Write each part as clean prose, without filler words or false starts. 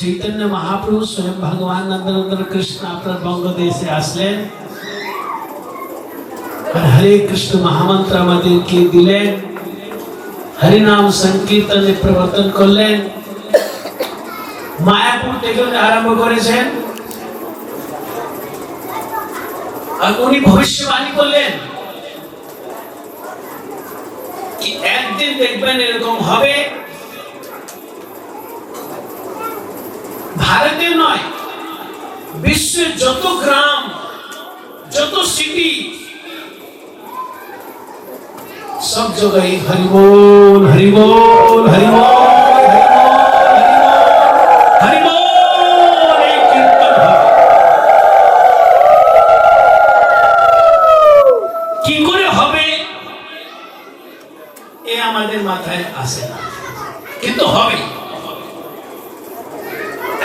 चैतन्य महाप्रभु स्वयं भगवान नंदनंदन कृष्ण अपना बंगदेशे আসলেন और हरे कृष्ण महामंत्र আমাদেরকে দিলেন हरि नाम संकीर्तने प्रवर्तन করলেন मायापुर থেকে আরম্ভ করেছেন আর উনি ভবিষ্যবাণী করলেন कि একদিন দেখবেন এরকম হবে भारत নয় বিশ্বের যত গ্রাম যত সিটি सब जगह हरि बोल हरि बोल हरि बोल हरि बोल এই কীর্তন হবে কি করে হবে এ আমাদের মাথায় আসে না কিন্তু হবে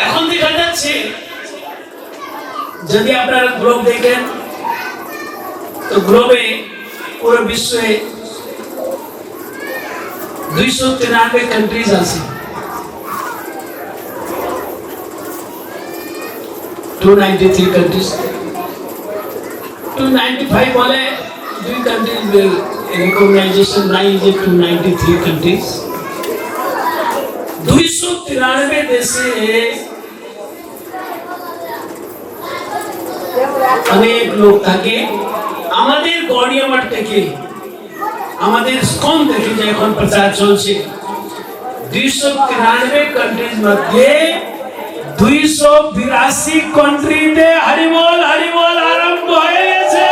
এখন দেখা যাচ্ছে যদি আপনারা গ্লোব দেখেন তো গ্লোবে পুরো বিশ্বে 293 कंट्रीज আছে 293 कंट्रीज 295 বলে দুই कंट्रीज रिकॉग्नाइजेशन নাই যে 293 कंट्रीज 293 দেশে অনেক লোক থাকে আমাদের গড়িয়ামাঠ থেকে আমাদের স্কন দেখে যে এখন প্রচার চলছে 293 कंट्रीज মধ্যে 282 कंट्रीতে হরি বল আরম্ভ হয়েছে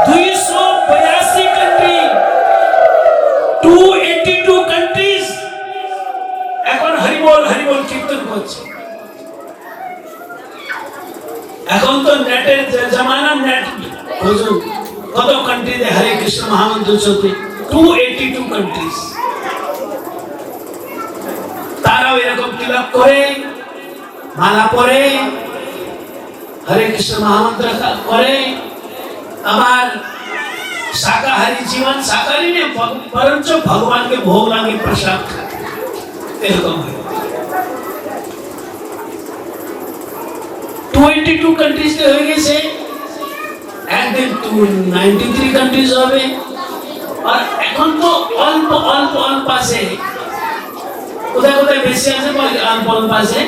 282 कंट्री 282 कंट्रीज এখন হরি বল কীর্তন করছে এখন তো নেটের জামানা নেট বুঝুন কত कंट्रीতে হরে কৃষ্ণ মহামন্ত্র চলছে 282 कंट्रीज তারাও এরকম তিলক করে মালা পরে হরে কৃষ্ণ মহামন্ত্র করে আবার শাকাহারী জীবন শাকাহারী ने परंच भगवान के भोग लागे प्रसाद এরকম 22 कंट्रीज হয়ে গেছে একদিন 293 कंट्रीज হবে আর এখন তো অল্প আছে কোথায় বেশি আছে অল্প আছে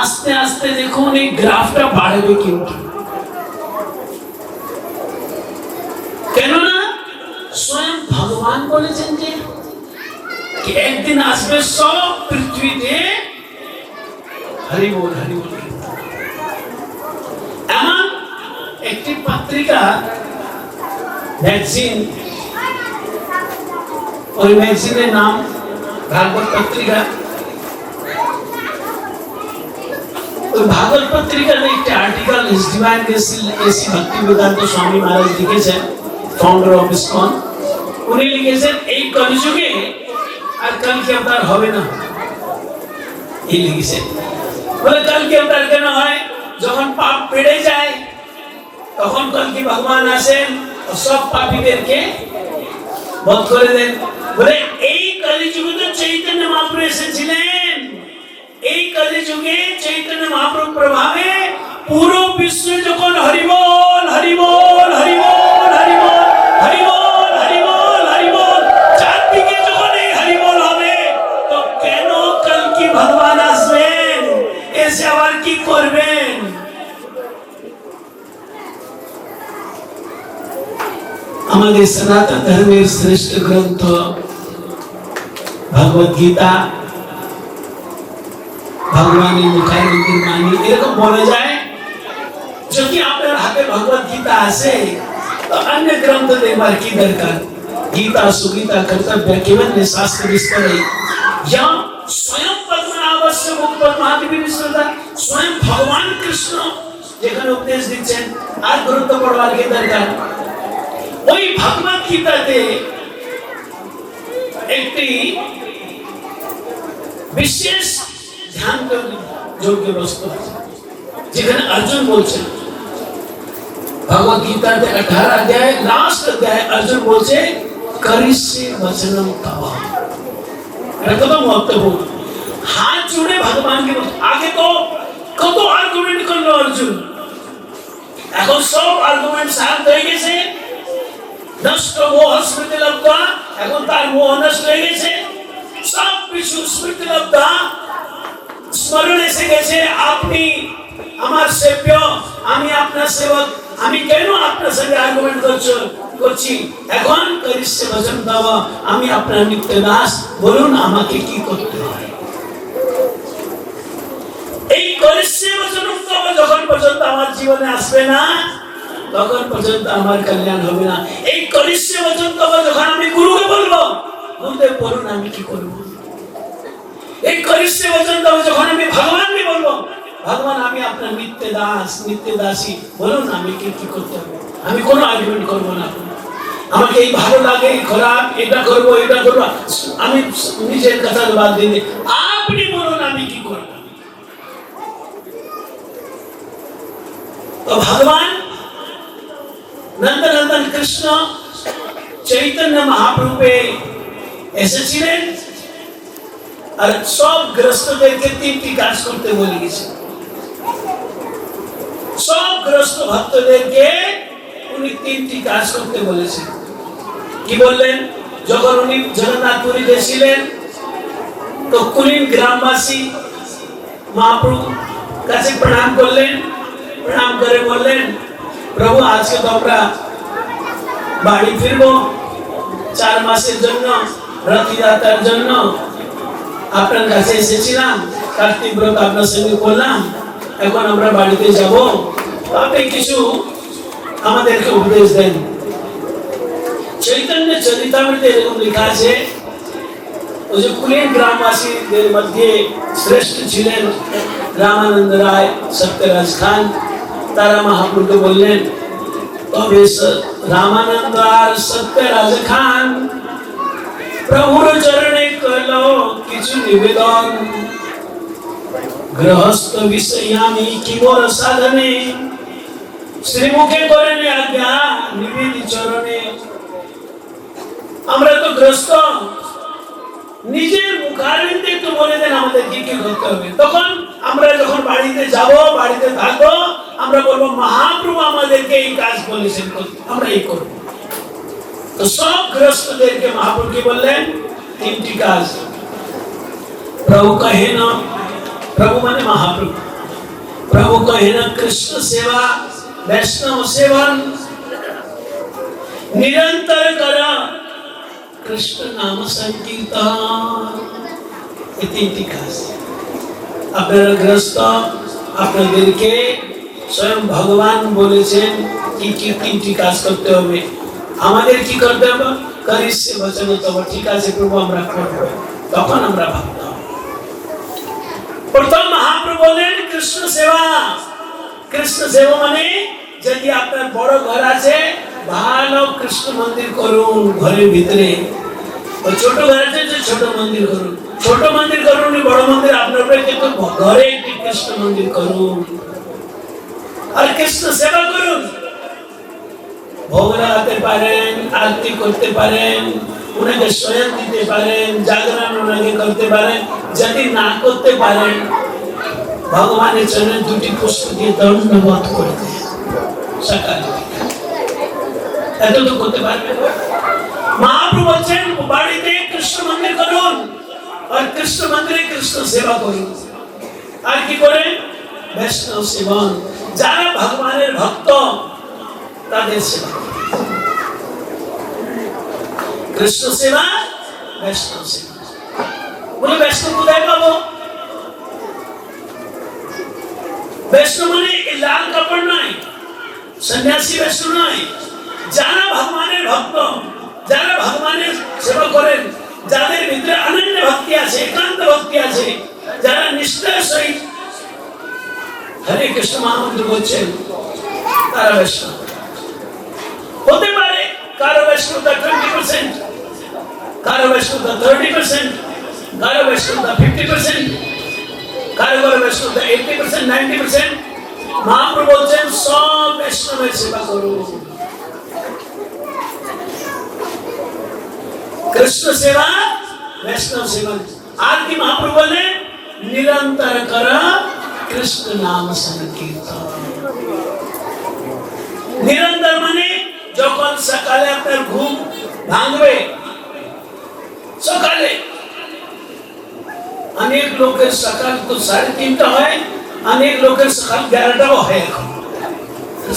আস্তে আস্তে দেখুন এই গ্রাফটা বাড়বে কিন্তু কেন না স্বয়ং ভগবান বলেছেন যে कि একদিন আসবে সব পৃথিবীতে হরি বল এমন একটি পত্রিকা ম্যাগাজিন ওই ম্যাগাজিনের নাম ভাগবত পত্রিকা ওই ভাগবত পত্রিকার একটা article his divine AC Bhaktivedanta স্বামী মহারাজ লিখেছেন ফাউন্ডার অফ ইসকন উনি লিখেছেন এই কলিযুগে আর কলকি অবতার হবে না এই লিখেছেন বলে কলকি অবতার কেন হয় যখন পাপ বেড়ে যায় তখন কলকি ভগবান আসেন और सब পাপীদেরকে বধ করে দেন বলে এই কলিযুগে তো চৈতন্য মহাপ্রভু এসেছিলেন এই কলিযুগে চৈতন্য মহাপ্রভু প্রভাবে পুরো বিশ্ব যখন হরি বল চারদিকে যখন এই হরি বল হবে তো কেন কলকি ভগবান আসবেন এসে আবার কি করবেন আমাদের সনাতন ধর্মের শ্রেষ্ঠ গ্রন্থ ভগবত গীতা ভগবানের মুখারবিন্দের বাণী এরকম বলা যায় যদি আপনার হাতে ভগবত গীতা আসে তো অন্য গ্রন্থ দেখবার কি দরকার গীতা সুগীতা কর্তব্য কেবল শাস্ত্র বিস্তরে या स्वयं पद्मनाभस्य मुखपद महादेवी विश्वदा स्वयं भगवान कृष्ण যেখানে উপদেশ দিচ্ছেন আর গ্রন্থ পড়বার কি দরকার ওই ভগবত গীতাতে একটি বিশেষ ধ্যান যোগ্য বস্তু আছে যেখানে অর্জুন বলছেন भगवत गीता के 18 अध्याय लास्ट अध्याय अर्जुन बोलছে करिष्ये वचनं तव এটা কত মহত্বপূর্ণ हाथ जोड़े भगवान के आगे तो কত আর্গুমেন্ট করলো অর্জুন, এখন সব আর্গুমেন্ট শান্ত হয়ে গেছে, নষ্ট মোহ স্মৃতি লব্ধা, এখন তার মোহ নষ্ট হয়ে গেছে, সব কিছু স্মৃতি লব্ধা, স্মরণ এসে গেছে আপনি আমার সেব্য, আমি আপনার সেবক, আমি কেন আপনার সঙ্গে আর্গুমেন্ট করছি, এখন করিষ্যে বচন তব, আমি আপনার নিত্য দাস, বলুন আমাকে কি করতে হয়। এই করিষ্যে বচন তব যখন পর্যন্ত আমার জীবনে আসবে না তখন পর্যন্ত আমার কল্যাণ হবে না। এই করিষ্যে বচন তব যখন আমি গুরুকে বলবো, গুরুদেব বলুন আমি কি করব। এই করিষ্যে বচন তব যখন আমি ভগবানকে বলবো, ভগবান আমি আপনার নিত্য দাস নিত্য দাসী, বলুন আমি কি করতে হবে। আমি কোনো আর্গুমেন্ট করবো না, আমাকে এই ভালো লাগে খারাপ এটা করবো এটা করবো, আমি নিজের কথা বাদ দিয়ে আপনি বলুন আমি কি করব। তো ভগবান নন্দনন্দন কৃষ্ণ চৈতন্য মহাপ্রভুকে এসেছিলেন আর সব গ্রস্তদেরকে তিনটি কাজ করতে বলে গেছেন। সব গ্রস্ত ভক্তদেরকে উনি তিনটি কাজ করতে বলেছেন। কি বললেন? যখন উনি জগন্নাথপুরীতে ছিলেন তো কুলিন গ্রামবাসী মহাপ্রভু কাছে প্রণাম করলেন, প্রণাম করে বললেন প্রভু আজকে তো আমরা বাড়ি ফিরবো, 4 মাসের জন্য রথযাত্রার জন্য আপনার কাছে এসেছিলাম, কার্তিক ব্রত আপনার সঙ্গে করলাম, এখন আমরা বাড়িতে যাব, আপনি কিছু আমাদেরকে উপদেশ দেন। চৈতন্য চরিতামৃতে এরকম লেখা আছে, ওই যে কুলীন গ্রামবাসীদের মধ্যে শ্রেষ্ঠ ছিলেন রামানন্দ রায়, সত্যরাজ খান, তারা মহাপ্রভুকে বললেন তবে রামানন্দ আর সত্যরাজ খান প্রভুর চরণে করলো কিছু নিবেদন, গৃহস্থ বিষয় আমি কি মোর সাধনে, শ্রীমুখে করেন আজ্ঞা নিবেদি চরণে। আমরা তো গ্রস্ত, নিজের মুখারবিন্দে একটু বলে দেন আমাদের কি কি করতে হবে। তখন আমরা যখন বাড়িতে যাব, বাড়িতে থাকবো, আমরা বলবো মহাপ্রভু আমাদেরকে এই কাজ বলেছেন করতে, আমরা এই করব। তো সব গ্রস্তদেরকে মহাপ্রভু কি বললেন? তিনটি কাজ। প্রভু কহে না, প্রভু মানে মহাপ্রভু, প্রভু কহে না কৃষ্ণ সেবা বৈষ্ণব সেবন নিরন্তর কর কৃষ্ণ নাম সংকীর্তন। এই তিনটি কাজ আপনারা গ্রস্ত, আপনাদেরকে স্বয়ং ভগবান বলেছেন কি কি তিনটি কাজ করতে হবে। আমাদের কি করতে হবে? করিষ্যে বচন তব, ঠিক আছে প্রভু আমরা করব, তখন আমরা ভাবতে হবে। প্রথম মহাপ্রভু বলেন কৃষ্ণ সেবা। কৃষ্ণ সেবা মানে যদি আপনার বড় ঘর আছে, ভালো কৃষ্ণ মন্দির করুন, ঘরের ভিতরে। ওই ছোট ঘর আছে, ছোট মন্দির করুন, ছোট মন্দির করুন, বড় মন্দির আপনার উপরে, কিন্তু ঘরে একটি কৃষ্ণ মন্দির করুন আর কৃষ্ণ সেবা করুন। ভোগ লাগাতে পারেন, আরতি করতে পারেন, উনাকে স্বয়ং দিতে পারেন, জাগরণ উনাকে করতে পারেন। যদি না করতে পারেন, ভগবানের চরণে 2টি পুষ্প দিয়ে দণ্ডবোধ করতে সকালে, এতটুকু করতে পারবেন। মহাপ্রভু বলছেন বাড়িতে কৃষ্ণ মন্দির করুন আর কৃষ্ণ মন্দিরে কৃষ্ণ সেবা করুন। আর কি করেন? বৈষ্ণব সেবন, যারা ভগবানের ভক্ত তাদের সেবা। কৃষ্ণ সেবা, বৈষ্ণব সেবা। বলে বৈষ্ণব কোথায় পাবো? বৈষ্ণব মানে লাল কাপড় নয়, সন্ন্যাসী বৈষ্ণব নয়, যারা ভগবানের ভক্ত, যারা ভগবানের সেবা করেন, যাদের ভিতরে অনন্য ভক্তি আছে, একান্ত ভক্তি আছে, যারা নিষ্ঠার সহিত হরে কৃষ্ণ মহামন্ত্র বলছেন, তারা বৈষ্ণব। হতে পারে কারো বৈষ্ণবতা 20%, কারো বৈষ্ণবতা 30%, কারো বৈষ্ণবতা 50%, কারো কারো বৈষ্ণবতা 80%, 90%। মহাপ্রভু বলছেন সব বৈষ্ণবের সেবা করুন। কৃষ্ণ সেবা, বৈষ্ণব সেবা। আর কি মহাপ্রভু বলেন? निरंतर कर कृष्ण नाम संकीर्तन। निरंतर माने যখন সকালে আপনার ঘুম ভাঙবে, সকালে অনেক লোকের সকাল তো 3:30 হয়, অনেক লোকের সকাল 11টাও হয়। এখন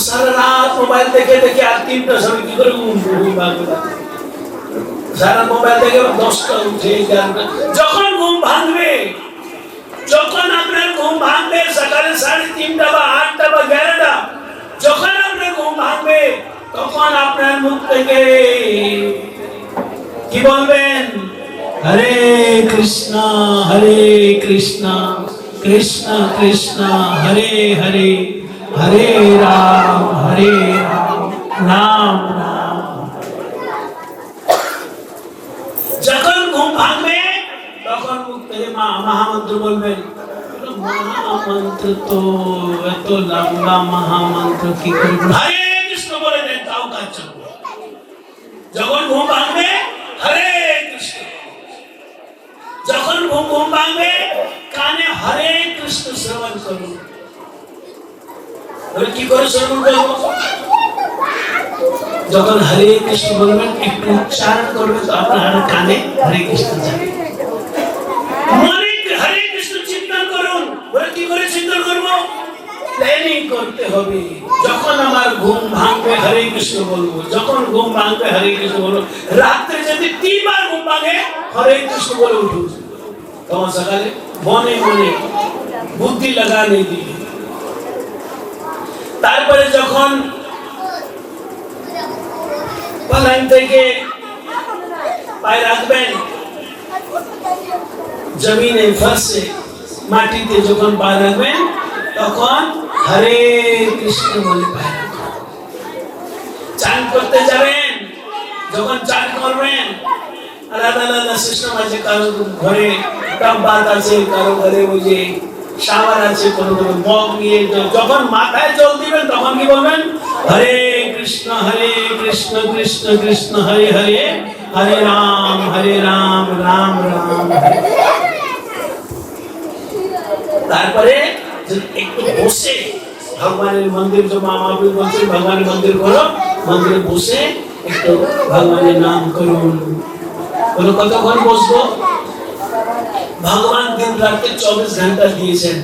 সারা রাত মোবাইল দেখে দেখে আর 3টার সময় কি করে ঘুম ভাঙবে? সারা মোবাইল দেখে 10টা উঠে 11টা। যখন ঘুম ভাঙবে, যখন আপনার ঘুম ভাঙবে সকালে 3:30 বা 8টা বা 11টা, যখন আপনার ঘুম ভাঙবে তখন আপনার মুখ থেকে কি বলবেন? হরে কৃষ্ণ কৃষ্ণ কৃষ্ণ হরে হরে, হরে রাম রাম রাম। যখন ঘুম ভাঙবে তখন মুখ থেকে মহামন্ত্র বলবেন। মহামন্ত্র তো এত লম্বা মহামন্ত্র কি করবেন? হরে কৃষ্ণ বলে দেন, তাও কাজ চলবে। যখন ঘুম ভাঙবে হরে কৃষ্ণ, যখন ঘুম ভাঙবে কানে হরে কৃষ্ণ শ্রবণ করুন। কি করে শ্রবণ করবো? যখন হরে কৃষ্ণ বলবেন একটু উচ্চারণ করবে তো আপনার কানে হরে কৃষ্ণ যাবে। মনে হরে কৃষ্ণ চিন্তা করুন। বলে কি করে চিন্তা করবো? প্ল্যানিং করতে হবে। যখন আমার ঘুম ভাঙবে হরে কৃষ্ণ বলবো, যখন ঘুম ভাঙবে হরে কৃষ্ণ বলবো। রাত্রে যদি 3 বার ঘুম ভাঙে হরে কৃষ্ণ বলে উঠুন। তোমার সকালে মনে মনে বুদ্ধি লাগানে দিয়ে, তারপরে যখন পালং থেকে পায়ে রাখবেন, জমিনে ফর্সে মাটিতে যখন পা রাখবেন তখন হরে কৃষ্ণ বলে পায়ে রাখবেন। চান করতে যাবেন, যখন চান করবেন আলাদা আলাদা সিস্টেম আছে। কারো ঘরে টব বাথ আছে, কারো ঘরে ওই যে শাওয়ার আছে, কোনো মগ নিয়ে যখন মাথায় জল দিবেন তখন কি বলবেন? হরে কৃষ্ণ কৃষ্ণ কৃষ্ণ হরে হরে, হরে রাম রাম রাম হরে। তারপরে একটু বসে ভগবানের মন্দির, जो मामा भी বলছে ভগবানের মন্দির করো, মন্দিরে বসে একটু ভগবানের নাম করুন। বলো কতক্ষণ বসবো? ভগবান দিন রাতে 24 ঘন্টা দিয়েছেন।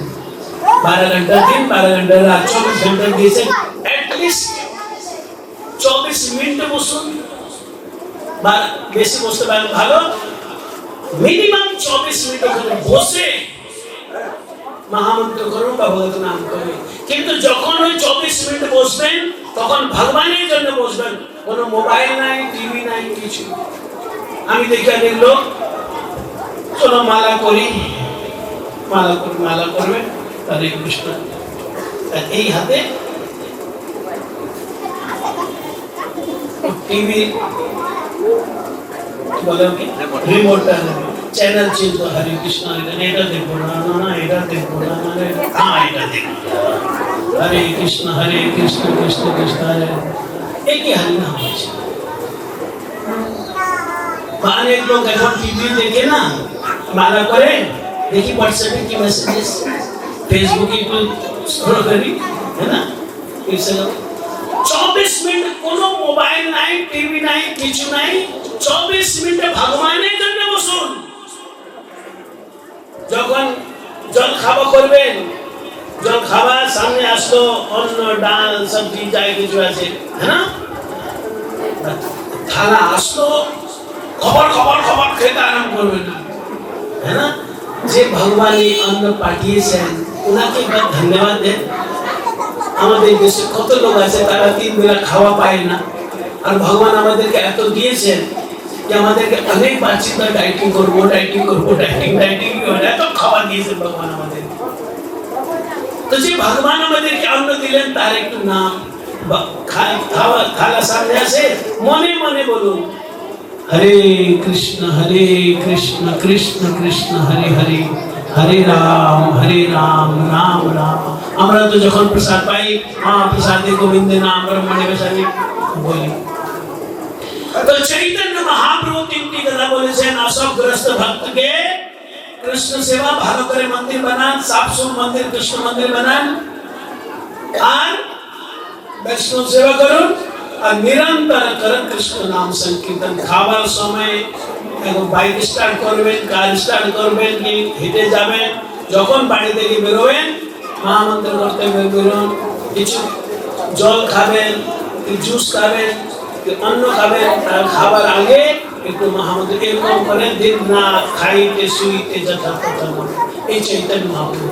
12 ঘন্টা দিন, 12 ঘন্টা রাত, 24 ঘন্টা দিয়েছেন। এটলিস্ট 24 মিনিট বসুন। বেশি বসতে পারেন ভালো, মিনিমাম 24 মিনিট ওখানে বসে মহামন্ত্র করুন বা ভগবত নাম করুন। কিন্তু যখন ওই 24 মিনিট বসবেন তখন ভগবানের জন্য বসবেন। কোনো মোবাইল নাই, টিভি নাই, কিছু। আমি দেখি অনেক লোক চলো মালা করি, মালা করবে হরে কৃষ্ণ, এই হাতে টিভি বলে কি রিমোটটা চ্যানেল চেঞ্জ, হরে কৃষ্ণ এটা দেখবো না, এটা দেখবো না, এটা দেখবো। হরে কৃষ্ণ কৃষ্ণ কৃষ্ণ হরে, একই হরি নাম হচ্ছে। অনেক লোক এখন টিভি দেখে না, মালা করে, দেখি হোয়াটসঅ্যাপে কি মেসেজ, ফেসবুকে একটু স্ক্রল করি, है ना? 24 মিনিট কোনো মোবাইল নাই, টিভি নাই, কিছু নাই। 24 মিনিটে ভগবানের জন্য বসুন। যখন জল খাওয়া করবেন, জল খাবার সামনে আসলো, অন্ন ডাল সবজি যাই কিছু আছে, है ना? থালা আসলো, খবর খবর খবর খেতে আরাম করবে না, है ना? যে ভগবান এই অন্ন পাঠিয়েছেন ওনাকে ধন্যবাদ দেন। আমাদের দেশে কত লোক আছে তারা 3 বেলা খাওয়া পায় না, আর ভগবান আমাদেরকে এত দিয়েছেন যে আমাদেরকে অনেক বাচ্চা ডাইটিং করবো, ডাইটিং এত খাবার দিয়েছেন ভগবান আমাদের। তো যে ভগবান আমাদেরকে অন্ন দিলেন তার একটু নাম থালা সামনে আসে, মনে মনে বলুন হরে কৃষ্ণ কৃষ্ণ কৃষ্ণ হরে হরে, হরে রাম রাম রাম। আমরা তো যখন প্রসাদ পাই, প্রসাদে গোবিন্দের নাম ব্রহ্মণে বেশামি বলি। তো চৈতন্য মহাপ্রভু 3টি কথা বলেছেন অসবগ্রস্ত ভক্তকে कृष्ण सेवा ভালো করে মন্দির বানান, সাফ সুফ মন্দির, কৃষ্ণ মন্দির বানান, আর বৈষ্ণব সেবা করুন, আর নিরন্তর করুন কৃষ্ণ নাম সংকীর্তন। খাবার সময় এখন বাইক স্টার্ট করবেন, কার স্টার্ট করবেন, কি হেঁটে যাবেন, যখন বাড়ি থেকে বেরোবেন মহামন্ত্র করতে বেরোন। কিছু জল খাবেন, কি জুস খাবেন, কি অন্ন খাবেন, আর খাবার আগে একটু মহামন্ত্র এরকম করে দিন রাত খাইতে শুইতে যথা তথা। এই চৈতন্য মহাপ্রভু।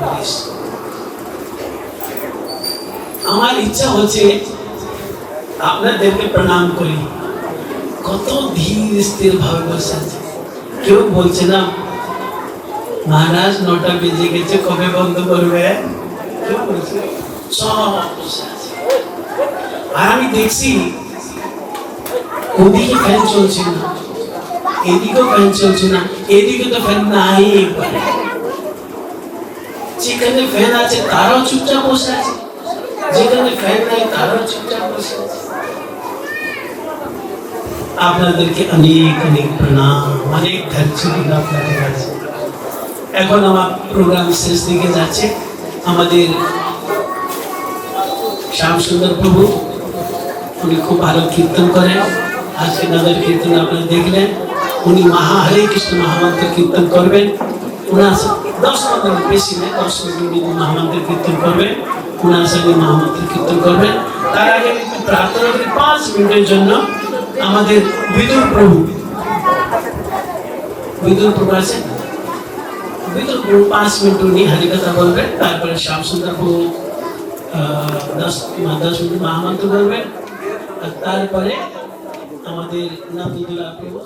আমার ইচ্ছা হচ্ছে আপনাদেরকে প্রণাম করি, কত ধীর স্থির ভাবে বসে আছে। কেউ বলছে না মহারাজ 9টা বেজে গেছে, কবে বন্ধ করবে? কেউ বলছে, সব বসে আছে। আর আমি দেখছি ওদিকে ফ্যান চলছে না, এদিকেও ফ্যান চলছে না, এদিকে তো ফ্যান নাই। যেখানে ফ্যান আছে তারাও চুপচাপ বসে আছে, যেখানে ফ্যান নাই তারাও চুপচাপ বসে আছে। আপনাদেরকে অনেক অনেক প্রণাম, অনেক ধৈর্য দিন আপনাদের কাছে। এখন আমার প্রোগ্রাম শেষ দিকে যাচ্ছে। আমাদের শ্যাম সুন্দর প্রভু উনি খুব ভালো কীর্তন করেন। আজকে নগর কীর্তন আপনারা দেখলেন। উনি হরে কৃষ্ণ মহামন্ত্র কীর্তন করবেন। ওনার 10 মিনিট, বেশি নেই, 10 মিনিট মহামন্ত্র কীর্তন করবেন। ওনার সঙ্গে মহামন্ত্র কীর্তন করবেন। তার আগে প্রার্থনা করি 5 মিনিটের জন্য আমাদের বিদুর প্রভু আছেন, বিদুর প্রভু 5 মিনিট উনি হরিকথা বলবেন। তারপরে শ্যাম সুন্দর প্রভু 10 মিনিট মহামন্ত্র বলবেন। আর তারপরে আমাদের নামদুল্লাহ প্রভু